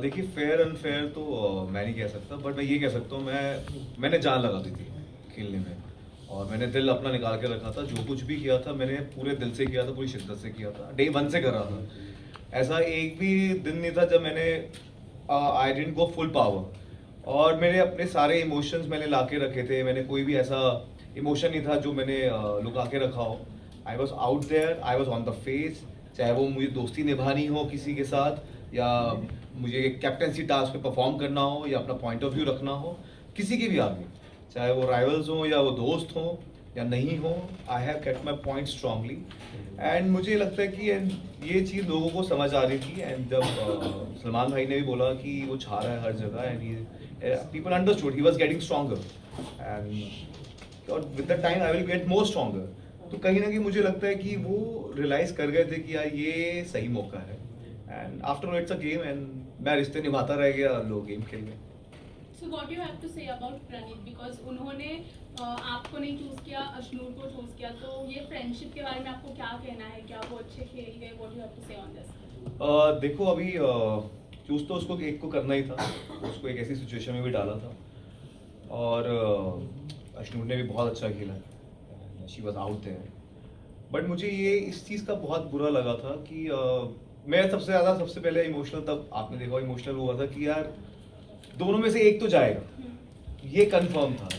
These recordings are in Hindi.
देखिए फेयर अनफेयर तो मैं नहीं कह सकता, बट मैं ये कह सकता हूँ मैंने जान लगा दी थी खेलने में, और मैंने दिल अपना निकाल के रखा था। जो कुछ भी किया था मैंने पूरे दिल से किया था, पूरी शिद्दत से किया था, डे वन से कर रहा था। ऐसा एक भी दिन नहीं था जब मैंने I didn't go full power, और मेरे अपने सारे इमोशंस मैंने ला के रखे थे। मैंने कोई भी ऐसा इमोशन नहीं था जो मैंने लुका के रखा हो। I was out there, I was on the face, चाहे वो मुझे दोस्ती निभानी हो किसी के साथ, या मुझे कैप्टनसी टास्क पे परफॉर्म करना हो, या अपना पॉइंट ऑफ व्यू रखना हो किसी के भी आगे, चाहे वो राइवल्स हो या वो दोस्त हो या नहीं हो। I have kept my point strongly, and मुझे लगता है कि ये चीज़ लोगों को समझ आ रही थी। एंड जब सलमान भाई ने भी बोला कि वो छा रहा है हर जगह, and people understood he was getting stronger, and with the time I will get more stronger. तो कहीं ना कहीं मुझे लगता है कि वो रियलाइज कर गए थे कि यार ये सही मौका है, and after all it's a game, and मैं रिश्ते निभाता रह गया, लोग गेम खेल गए। So what you have to say about Praneeth, because उन्होंने आपको नहीं चूज किया, अशनूर को चूज किया, तो ये फ्रेंडशिप के बारे में आपको क्या कहना है? क्या वो अच्छे खेल गए? What you have to say on this? देखो अभी चूज तो उसको एक को करना ही था, उसको एक ऐसी सिचुएशन में भी डाला था, और अशनूर ने भी बहुत अच्छा खेला, she was out there. But मुझे ये इस चीज़ का बहुत बुरा लगा था कि मैं सबसे पहले इमोशनल, तब आपने देखा इमोशनल हुआ था कि यार दोनों में से एक तो जाएगा, ये कंफर्म था।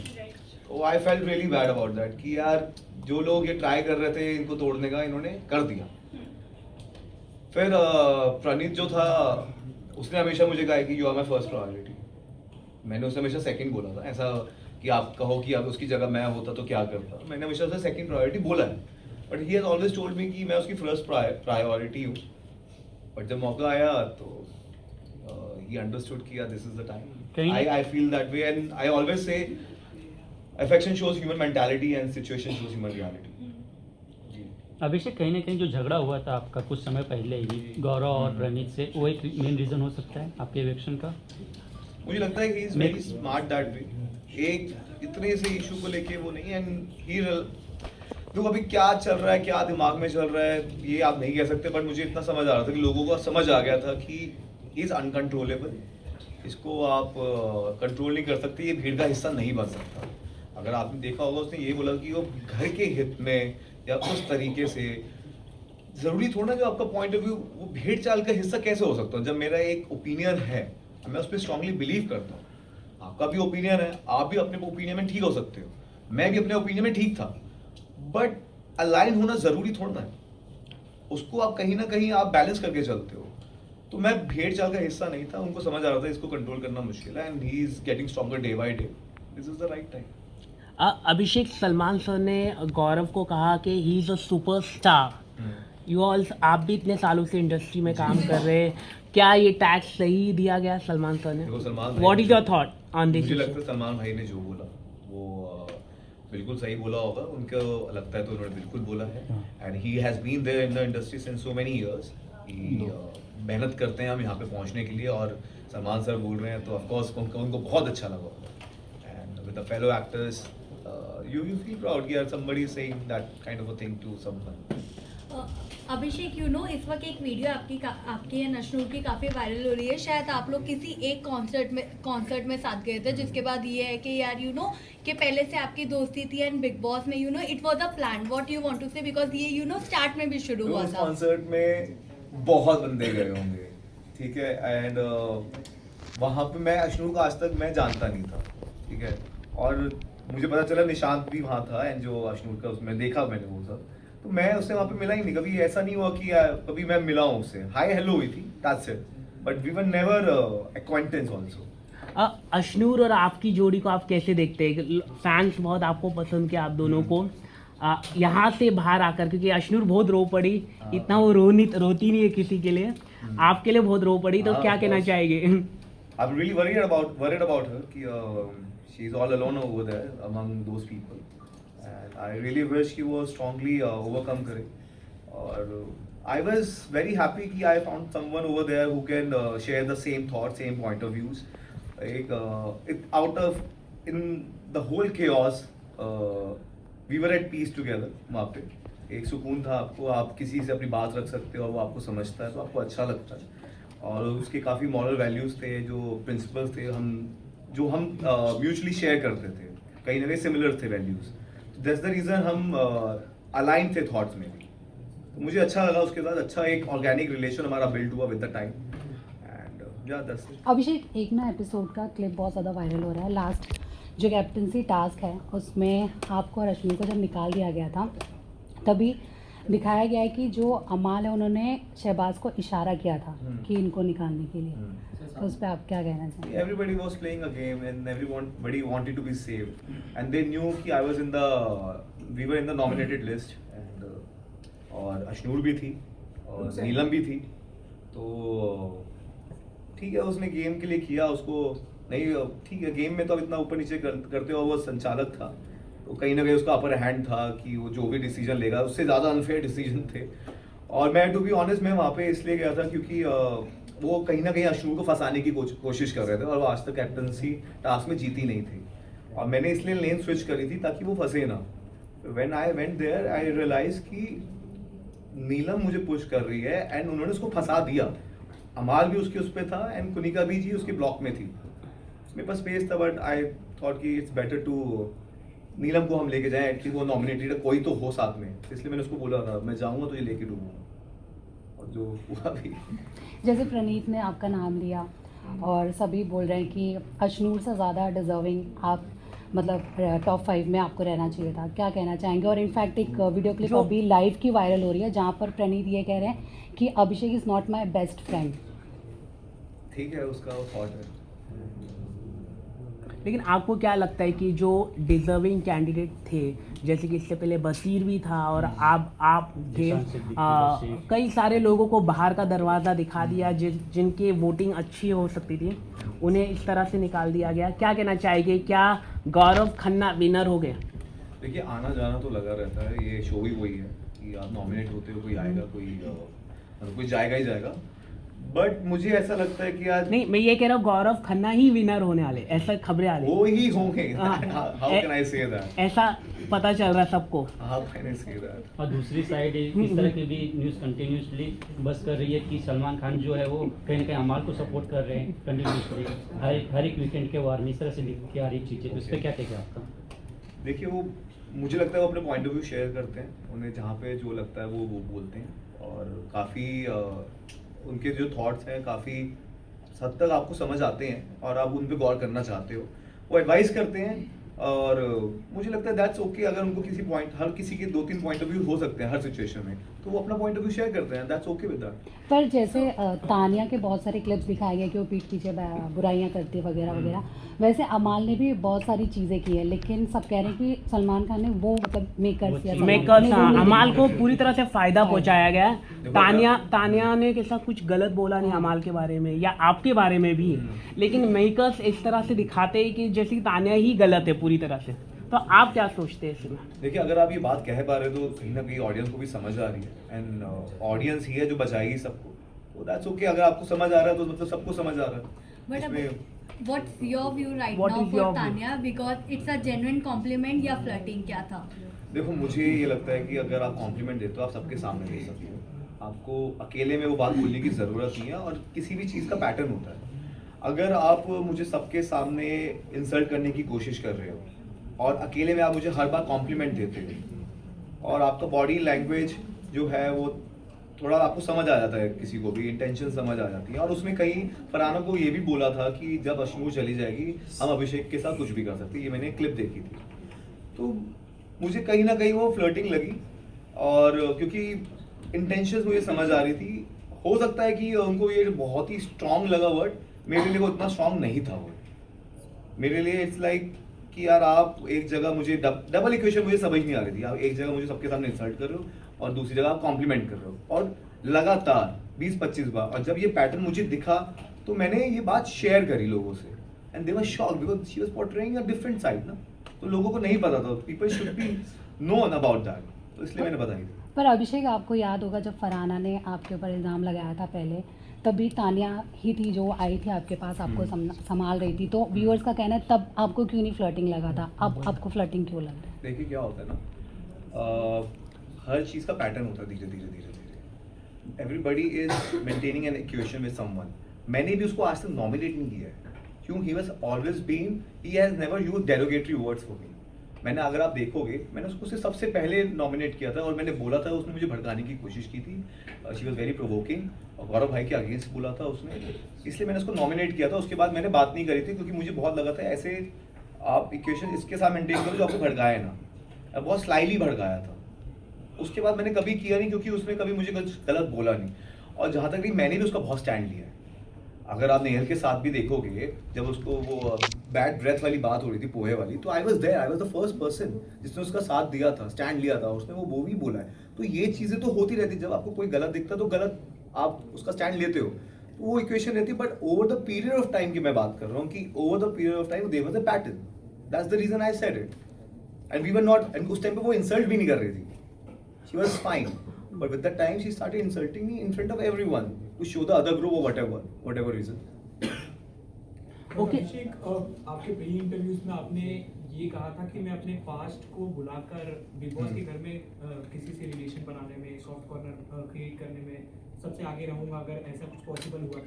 तो I felt really bad about that कि यार जो लोग ये ट्राई कर रहे थे इनको तोड़ने का, इन्होंने कर दिया। फिर प्रणीत जो था उसने हमेशा मुझे कहा कि you are my first priority. मैंने उसे हमेशा सेकंड बोला था, ऐसा कि आप कहो कि अब उसकी जगह मैं होता तो क्या करता, मैंने हमेशा उसे सेकंड प्रायोरिटी बोला है। But he has always told me कि मैं उसकी फर्स्ट प्रायोरिटी हूँ। बट जब मौका आया तो he understood कि yeah, this is the time. I feel that way, and I always say affection shows human mentality and situation shows human reality. अभिषेक, कहीं ना कहीं जो झगड़ा हुआ था आपका कुछ समय पहले ही गौरव और प्रणीत से, वो एक मेन रीजन हो सकता है आपके इलेक्शन का? मुझे लगता है he is very smart that way. एक इतने से इशू को लेके वो नहीं, and he देखो अभी क्या चल रहा है, क्या दिमाग में चल रहा है ये आप नहीं कह सकते, बट मुझे इतना समझ आ रहा था कि लोगों को समझ आ गया था कि इज अनकंट्रोलेबल, इसको आप कंट्रोल नहीं कर सकते, ये भीड़ का हिस्सा नहीं बन सकता। अगर आपने देखा होगा उसने ये बोला कि वो घर के हित में या उस तरीके से, ज़रूरी थोड़ा ना जो आपका पॉइंट ऑफ व्यू वो भेड़ चाल का हिस्सा कैसे हो सकता है। जब मेरा एक ओपिनियन है, मैं उस पर स्ट्रांगली बिलीव करता हूँ, आपका भी ओपिनियन है, आप भी अपने ओपिनियन में ठीक हो सकते हो, मैं भी अपने ओपिनियन में ठीक था, बट अलाइन होना ज़रूरी थोड़ा ना है, उसको आप कहीं ना कहीं आप बैलेंस करके चलते हो। तो मैं भेड़ चाल का हिस्सा नहीं था, उनको समझ आ रहा था इसको कंट्रोल करना मुश्किल है, and he is getting stronger day by day, this is the right time. Abhishek, Salman sir ने गौरव को कहा कि he is a superstar. You all, आप भी इतने सालों से इंडस्ट्री में काम कर रहे हैं, क्या ये टैग सही दिया गया सलमान सर ने? What is your thought on this? मुझे लगता है सलमान भाई ने जो बोला वो बिल्कुल सही बोला होगा, उनको लगता है तो उन्होंने बिल्कुल बोला है, and he has been there in the industry since so many years. मेहनत करते हैं हम यहाँ पे पहुँचने के लिए, और सलमान सर बोल रहे हैं तो ऑफ कोर्स उनको बहुत अच्छा लगा होगा, and with the fellow actors you feel proud कि यार somebody is saying that kind of a thing to someone. अभिषेक, इस वक्त एक वीडियो आपकी या अशनूर की काफ़ी वायरल हो रही है। शायद आप लोग किसी एक कॉन्सर्ट में साथ गए थे, जिसके बाद ये है कि यार कि पहले से आपकी दोस्ती थी, एंड बिग बॉस में it was a plan. What you want to say, because ये स्टार्ट में भी शुरू हुआ था। कॉन्सर्ट में बहुत बंदे गए होंगे, ठीक है, एंड वहाँ पे मैं अशनूर को आज तक मैं जानता नहीं था, ठीक है, और मुझे पता चला निशांत भी वहाँ था, एंड जो अशनूर का उसमें देखा मैंने वो सब, तो मैं उससे वहाँ पे मिला ही नहीं, कभी ऐसा नहीं हुआ कि कभी मैं मिला हूँ उससे, हाय हेलो हुई थी, that's it, but we were never acquaintance also. Ashnoor और आपकी जोड़ी को आप कैसे देखते हैं? फैंस बहुत आपको पसंद किया, आप दोनों को यहाँ से बाहर आकर, क्योंकि अशनूर बहुत रो पड़ी, इतना वो रोती नहीं है किसी के लिए, आपके लिए बहुत रो पड़ी, तो क्या कहना चाहेंगे? I am really worried about her कि she is all alone over there among those people, and I really wish कि वो strongly overcome करे, और I was very happy कि I found someone over there who can share the same thoughts, same point of views, out of in the whole chaos we were at peace together। वहाँ पे एक सुकून था, आपको आप किसी से अपनी बात रख सकते हो और वो आपको समझता है, तो आपको अच्छा लगता है, और उसके काफ़ी मॉरल वैल्यूज़ थे, जो प्रिंसिपल्स थे, जो हम म्यूचुअली शेयर करते थे, कहीं ना कहीं सिमिलर थे वैल्यूज़। दैट्स द रीज़न हम अलाइन थे थॉट्स में भी। तो मुझे अच्छा लगा उसके साथ, अच्छा एक ऑर्गेनिक रिलेशन हमारा बिल्ड हुआ विद द टाइम एंड या दैट्स इट। अभिषेक, एक ना एपिसोड का क्लिप बहुत ज़्यादा वायरल हो रहा है। लास्ट जो कैप्टनसी टास्क है उसमें आपको और अश्विनी को जब निकाल दिया गया था, तभी दिखाया गया है कि जो अमाल है उन्होंने शहबाज को इशारा किया था कि इनको निकालने के लिए। तो उस पर आप क्या कहना चाहेंगे? Everybody was playing a game and everybody wanted to be saved, and they knew कि we were in the nominated list and और अशनूर भी थी और नीलम भी थी। तो ठीक है, उसने गेम के लिए किया, उसको नहीं ठीक है, गेम में तो अब इतना ऊपर नीचे करते हो, वो संचालक था तो कहीं ना कहीं उसका अपर हैंड था कि वो जो भी डिसीजन लेगा उससे ज़्यादा अनफेयर डिसीजन थे। और मैं टू बी ऑनेस्ट मैं वहाँ पे इसलिए गया था क्योंकि वो कहीं ना कहीं अशनूर को फंसाने की कोशिश कर रहे थे और वो आज तक कैप्टनसी टास्क में जीती नहीं थी, और मैंने इसलिए लेन स्विच करी थी ताकि वो फंसे ना। When I went there I realise कि नीलम मुझे पुश कर रही है एंड उन्होंने उसको फंसा दिया। अमाल भी उसके उस पर था एंड कुनिका भी जी उसके ब्लॉक में थी, मेरे पास स्पेस था, बट आई थॉट कि इट्स बेटर टू नीलम को हम लेके जाएं, एटलीस्ट वो नॉमिनेटेड कोई तो हो साथ में, इसलिए मैंने उसको बोला था मैं जाऊंगा तो ये लेके डूबूंगा, और जो हुआ भी। जैसे प्रणीत ने आपका नाम लिया और सभी बोल रहे हैं कि अशनूर से ज़्यादा डिजर्विंग आप, मतलब टॉप 5 में आपको रहना चाहिए था, क्या कहना चाहेंगे? और इनफैक्ट एक वीडियो क्लिप अभी लाइव की वायरल हो रही है जहाँ पर प्रणीत ये कह रहे हैं कि Abhishek is not my best friend. ठीक है, उसका वो थॉट है। लेकिन आपको क्या लगता है कि जो डिजर्विंग कैंडिडेट थे, जैसे कि इससे पहले बसीर भी था और आप थे, कई सारे लोगों को बाहर का दरवाज़ा दिखा दिया जिनकी वोटिंग अच्छी हो सकती थी, उन्हें इस तरह से निकाल दिया गया। क्या कहना चाहेंगे, क्या गौरव खन्ना विनर हो गया? देखिए, आना जाना तो लगा रहता है, ये शो ही वही है कि आप नॉमिनेट होते हो, कोई आएगा कोई जाएगा ही जाएगा, बट मुझे ऐसा लगता है कि आज नहीं, मैं ये कह रहा हूँ गौरव खन्ना ही विनर होने वाले, ऐसा खबरें आ रही वो ही होंगे। हाँ। How can I say that? ऐसा पता चल रहा है सबको। How can I say that? और दूसरी साइड इस तरह की भी न्यूज़ कंटिन्यूसली बस कर रही है कि सलमान खान जो है वो कहीं ना कहीं अमाल को सपोर्ट कर रहे हैं कंटिन्यूसली, हर एक वीकेंड के वार में इस तरह से लिख के आ रही चीज़ें, तो उस पर क्या टेक है आपका? देखिए, वो मुझे लगता है वो अपने पॉइंट ऑफ व्यू शेयर करते हैं, उन्हें जहाँ पे जो लगता है वो बोलते हैं, और काफ़ी उनके जो थॉट्स हैं काफ़ी हद तक आपको समझ आते हैं और आप उन पे गौर करना चाहते हो, वो एडवाइस करते हैं, और मुझे लगता है दैट्स ओके। अगर उनको किसी पॉइंट, हर किसी के 2-3 पॉइंट ऑफ व्यू हो सकते हैं हर सिचुएशन में, तो वो अपना पॉइंट ऑफ व्यू शेयर करते हैं, दैट्स ओके विद दैट। पर जैसे तानिया के बहुत सारे क्लिप्स दिखाए गए कि वो पीठ पीछे बुराइयां करती है वगैरह वगैरह, वैसे अमाल ने भी बहुत सारी चीज़ें की है, लेकिन सब कह रहे हैं कि सलमान खान ने वो मतलब मेकर्स अमाल को पूरी तरह से फायदा पहुंचाया गया है। तानिया ने कैसा कुछ गलत बोला नहीं अमाल के बारे में या आपके बारे में भी, लेकिन मेकर्स इस तरह से दिखाते हैं कि जैसे तानिया ही गलत है पूरी तरह से, तो आप क्या सोचते हैं इसमें? देखिए, अगर आप ये बात कह पा रहे हो तो कहीं ना कहीं ऑडियंस को भी समझ आ रही है, एंड ऑडियंस ही है जो बचाएगी सबको, तो दैट्स ओके। अगर आपको समझ आ रहा है तो मतलब सबको समझ आ रहा है। But what's your view right What now is for your view? Tanya, because it's a genuine compliment या flirting क्या था? देखो, मुझे ये लगता है कि अगर आप कॉम्प्लीमेंट देते हो आप सबके सामने दे सकते हो, आपको अकेले में वो बात बोलने की ज़रूरत नहीं है, और किसी भी चीज़ का पैटर्न होता है। अगर आप मुझे सबके सामने इंसल्ट करने की कोशिश कर रहे हो और अकेले में आप मुझे हर बार कॉम्प्लीमेंट देते हो, और आपका बॉडी लैंग्वेज जो है वो थोड़ा आपको समझ आ जाता है, किसी को भी इंटेंशन समझ आ जाती है, और उसमें कहीं फरहाना को ये भी बोला था कि जब अशनूर चली जाएगी हम अभिषेक के साथ कुछ भी कर सकते हैं, ये मैंने क्लिप देखी थी, तो मुझे कहीं ना कहीं वो फ्लर्टिंग लगी, और क्योंकि इंटेंशंस मुझे समझ आ रही थी। हो सकता है कि उनको ये बहुत ही स्ट्रांग लगा वर्ड, मेरे लिए वो इतना स्ट्रांग नहीं था वर्ड। मेरे लिए इट्स लाइक कि यार आप एक जगह मुझे डबल इक्वेशन मुझे समझ नहीं आ रही थी, आप एक जगह मुझे सबके सामने इंसल्ट कर रहे हो और दूसरी जगह आप कॉम्प्लीमेंट कर रहे हो, और लगातार 20-25 बार। और जब ये पैटर्न मुझे दिखा तो मैंने ये बात शेयर करी लोगों से, and they were shocked because she was portraying a different side ना, तो लोगों को नहीं पता था, people should be known about that, तो इसलिए मैंने बताई थी। पर अभिषेक, आपको याद होगा जब फरहाना ने आपके ऊपर इल्ज़ाम लगाया था पहले, तभी तानिया ही थी जो आई थी आपके पास, आपको संभाल रही थी, तो व्यूअर्स का कहना है तब आपको क्यों नहीं फ्लर्टिंग लगा था, अब आपको फ्लर्टिंग क्यों लग रहा है? देखिए, क्या होता है ना, हर चीज़ का पैटर्न होता है, धीरे धीरे everybody is maintaining an equation with someone, मैंने भी उसको आज तक नॉमिनेट नहीं किया है, क्यों? He was always been, he has never use derogatory words for me. मैंने, अगर आप देखोगे, मैंने उसको सिर्फ सबसे पहले नॉमिनेट किया था और मैंने बोला था, उसने मुझे भड़काने की कोशिश की थी, शी वॉज वेरी प्रोवोकिंग, और गौरव भाई के अगेंस्ट बोला था उसने, इसलिए मैंने उसको नॉमिनेट किया था। उसके बाद मैंने बात नहीं करी थी, क्योंकि मुझे बहुत लगा था ऐसे आप इक्वेशन इसके साथ मेंटेन करो जो आपको भड़काए ना, बहुत स्लाइली भड़काया था। उसके बाद मैंने कभी किया नहीं, क्योंकि उसने कभी मुझे गलत बोला नहीं, और जहाँ तक भी मैंने भी उसका बहुत स्टैंड लिया है। अगर आप नेहल के साथ भी देखोगे, जब उसको वो बैड ब्रेथ वाली बात हो रही थी, पोहे वाली, तो I was there, I was the first person जिसने उसका साथ दिया था, स्टैंड लिया था, उसने वो भी बोला है। तो ये चीज़ें तो होती रहती, जब आपको कोई गलत दिखता तो गलत आप उसका स्टैंड लेते हो, तो वो इक्वेशन रहती है। But over the period of time की मैं बात कर रहा हूँ कि over the period of time there was a pattern, that's the reason I said it, and we were not, and उस टाइम पे वो इंसल्ट भी नहीं कर रही थी, she was fine, but with the time she started insulting me in front of everyone to show the other group और व्हाटएवर रीजन। ओके। अभिषेक, आपके प्री इंटरव्यूज में आपने ये कहा था कि मैं अपने पास्ट को बुलाकर बिग बॉस के घर में किसी से रिलेशन बनाने में, सॉफ्ट कॉर्नर क्रिएट करने में सबसे आगे रहूंगा अगर ऐसा कुछ पॉसिबल हुआ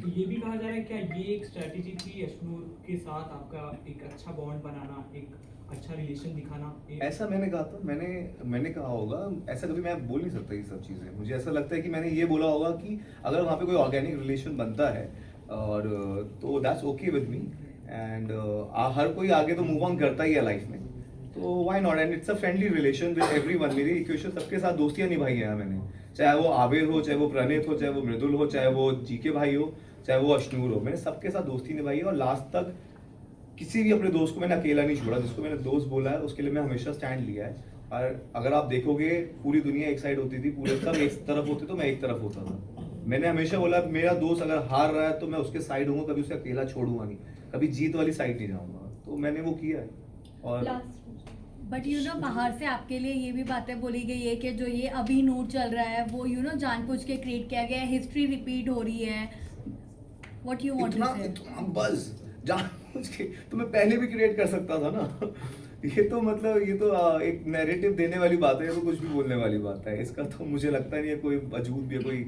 तो ये भी कहा जा रहा है, क्या ये एक स्ट्रेटेजी थी अश्नूर के साथ आपका एक अच्छा बॉन्ड बनाना, एक अच्छा रिलेशन दिखाना? ऐसा मैंने कहा था, मैंने कहा होगा, ऐसा कभी मैं बोल नहीं सकता ये सब चीज़ें। मुझे ऐसा लगता है कि मैंने ये बोला होगा कि अगर वहाँ पे कोई ऑर्गेनिक रिलेशन बनता है और तो that's okay with me, and हर कोई आगे तो मूव ऑन करता ही है लाइफ में, तो why not, and it's a friendly relation with everyone. मेरी इक्वेशन सबके साथ दोस्तियाँ निभाई हैं मैंने, चाहे वो आबिर हो, चाहे वो प्रणीत हो, चाहे वो मृदुल हो, चाहे वो जीके भाई हो, चाहे वो अश्नूर हो, मैंने सबके साथ दोस्ती निभाई है, और लास्ट तक किसी भी अपने दोस्त को मैंने अकेला नहीं छोड़ा। जिसको मैंने दोस्त बोला है उसके लिए मैं हमेशा स्टैंड लिया है। और अगर आप देखोगे, पूरी दुनिया एक साइड होती थी, पूरे सब एक तरफ होते तो मैं एक तरफ होता था। मैंने हमेशा बोला मेरा दोस्त अगर हार रहा है तो मैं उसके साइड हूँ, कभी उसे अकेला छोड़ूंगा नहीं, कभी जीत वाली साइड नहीं जाऊंगा, तो मैंने वो किया है। और बट यू नो बाहर से आपके लिए ये भी बातें बोली गई है कि जो ये अभी नूर चल रहा है वो यू नो जानबूझ के क्रिएट किया गया है, हिस्ट्री रिपीट हो रही है, व्हाट यू वांट टू से? इतना बस जानबूझ के तो मैं पहले भी क्रिएट कर सकता था ना। ये तो मतलब ये तो एक नैरेटिव देने वाली बात है, ये तो कुछ भी बोलने वाली बात है। इसका तो मुझे लगता नहीं है कोई वजूद भी है, कोई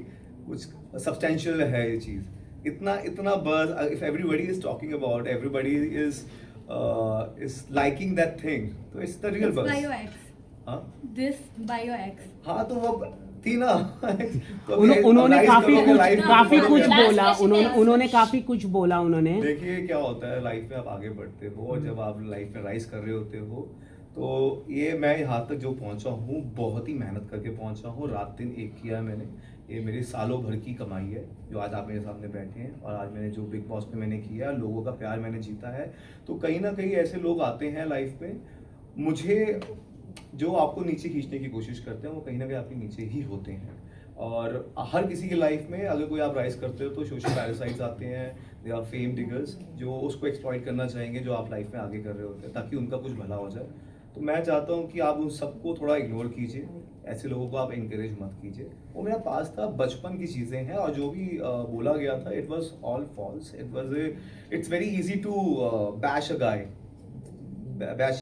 कुछ सब्सटेंशियल है ये चीज़। इतना buzz, if everybody is talking about, everybody is liking that thing, तो it's the real buzz. By your ex. हाँ? This by your ex. हाँ, तो वो थी ना। तो उन्होंने analyze काफी करोगे कुछ life में काफी तो कुछ पता बोला, Last उन्होंने काफी कुछ बोला उन्होंने। देखिए क्या होता है लाइफ में, आप आगे बढ़ते हो और जब आप लाइफ में राइज कर रहे होते हो, तो ये मैं यहाँ तक जो पहुँचा हूँ बहुत ही मेहनत करके पहुँचा हूँ, रात दिन एक किया है मैंने। ये मेरी सालों भर की कमाई है जो आज आप मेरे सामने बैठे हैं, और आज मैंने जो बिग बॉस में मैंने किया, लोगों का प्यार मैंने जीता है। तो कहीं ना कहीं ऐसे लोग आते हैं लाइफ में, मुझे जो आपको नीचे खींचने की कोशिश करते हैं वो कहीं ना कहीं आपके नीचे ही होते हैं। और हर किसी की लाइफ में अगर कोई आप राइज करते हो तो सोशल पैरासाइट्स आते हैं, दे आर फेम डिगर्स जो उसको एक्सप्लॉइट करना चाहेंगे जो आप लाइफ में आगे कर रहे होते हैं, ताकि उनका कुछ भला हो जाए। तो मैं चाहता हूँ कि आप उन सबको थोड़ा इग्नोर कीजिए, ऐसे लोगों को आप इंकरेज मत कीजिए। वो मेरा पास था, बचपन की चीज़ें हैं, और जो भी बोला गया था it was all false. It's very easy to bash a guy, bash